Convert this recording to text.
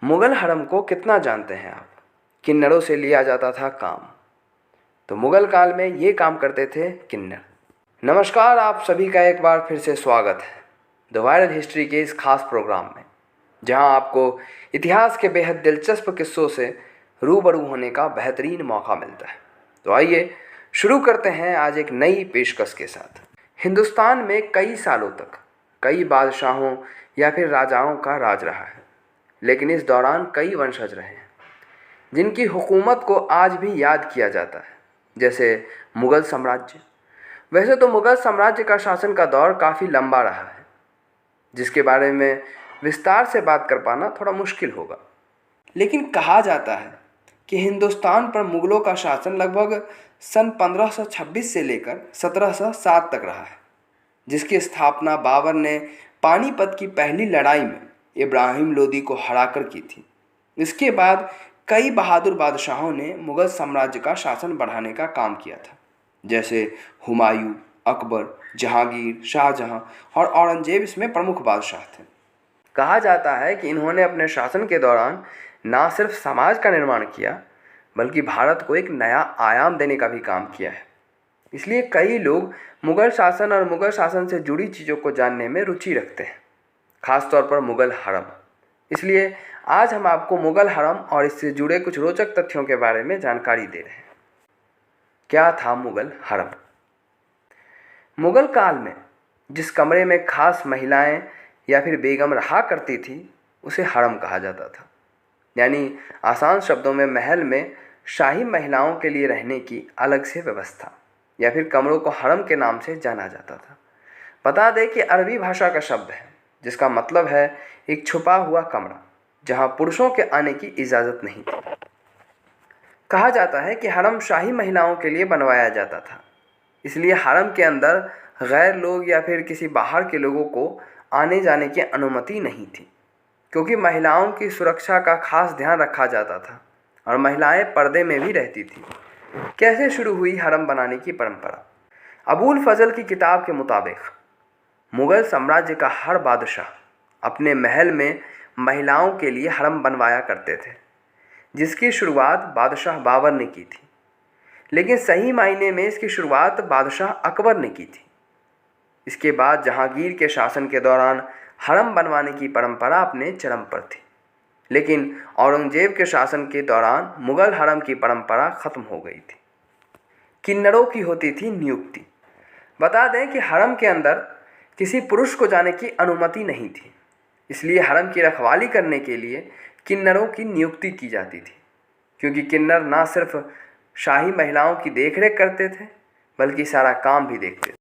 मुग़ल हरम को कितना जानते हैं आप? किन्नरों से लिया जाता था काम। तो मुग़ल काल में ये काम करते थे किन्नर। नमस्कार, आप सभी का एक बार फिर से स्वागत है द वायरल हिस्ट्री के इस खास प्रोग्राम में, जहां आपको इतिहास के बेहद दिलचस्प किस्सों से रूबरू होने का बेहतरीन मौका मिलता है। तो आइए शुरू करते हैं आज एक नई पेशकश के साथ। हिंदुस्तान में कई सालों तक कई बादशाहों या फिर राजाओं का राज रहा है, लेकिन इस दौरान कई वंशज रहे हैं जिनकी हुकूमत को आज भी याद किया जाता है, जैसे मुग़ल साम्राज्य। वैसे तो मुग़ल साम्राज्य का शासन का दौर काफ़ी लंबा रहा है, जिसके बारे में विस्तार से बात कर पाना थोड़ा मुश्किल होगा, लेकिन कहा जाता है कि हिंदुस्तान पर मुग़लों का शासन लगभग सन 1526 से लेकर 1707 तक रहा है, जिसकी स्थापना बाबर ने पानीपत की पहली लड़ाई में इब्राहिम लोदी को हराकर की थी। इसके बाद कई बहादुर बादशाहों ने मुग़ल साम्राज्य का शासन बढ़ाने का काम किया था, जैसे हुमायूं, अकबर, जहांगीर, शाहजहां और औरंगजेब इसमें प्रमुख बादशाह थे। कहा जाता है कि इन्होंने अपने शासन के दौरान ना सिर्फ समाज का निर्माण किया, बल्कि भारत को एक नया आयाम देने का भी काम किया है। इसलिए कई लोग मुग़ल शासन और मुग़ल शासन से जुड़ी चीज़ों को जानने में रुचि रखते हैं, ख़ासतौर पर मुग़ल हरम। इसलिए आज हम आपको मुग़ल हरम और इससे जुड़े कुछ रोचक तथ्यों के बारे में जानकारी दे रहे हैं। क्या था मुग़ल हरम? मुग़ल काल में जिस कमरे में खास महिलाएं या फिर बेगम रहा करती थी, उसे हरम कहा जाता था। यानी आसान शब्दों में महल में शाही महिलाओं के लिए रहने की अलग से व्यवस्था या फिर कमरों को हरम के नाम से जाना जाता था। बता दें कि अरबी भाषा का शब्द है, जिसका मतलब है एक छुपा हुआ कमरा जहां पुरुषों के आने की इजाज़त नहीं थी। कहा जाता है कि हरम शाही महिलाओं के लिए बनवाया जाता था, इसलिए हरम के अंदर गैर लोग या फिर किसी बाहर के लोगों को आने जाने की अनुमति नहीं थी, क्योंकि महिलाओं की सुरक्षा का खास ध्यान रखा जाता था और महिलाएं पर्दे में भी रहती थी। कैसे शुरू हुई हरम बनाने की परंपरा? अबुल फजल की किताब के मुताबिक मुग़ल साम्राज्य का हर बादशाह अपने महल में महिलाओं के लिए हरम बनवाया करते थे, जिसकी शुरुआत बादशाह बाबर ने की थी। लेकिन सही मायने में इसकी शुरुआत बादशाह अकबर ने की थी। इसके बाद जहांगीर के शासन के दौरान हरम बनवाने की परंपरा अपने चरम पर थी, लेकिन औरंगजेब के शासन के दौरान मुग़ल हरम की परंपरा ख़त्म हो गई थी। किन्नरों की होती थी नियुक्ति। बता दें कि हरम के अंदर किसी पुरुष को जाने की अनुमति नहीं थी, इसलिए हरम की रखवाली करने के लिए किन्नरों की नियुक्ति की जाती थी, क्योंकि किन्नर ना सिर्फ शाही महिलाओं की देखरेख करते थे, बल्कि सारा काम भी देखते थे।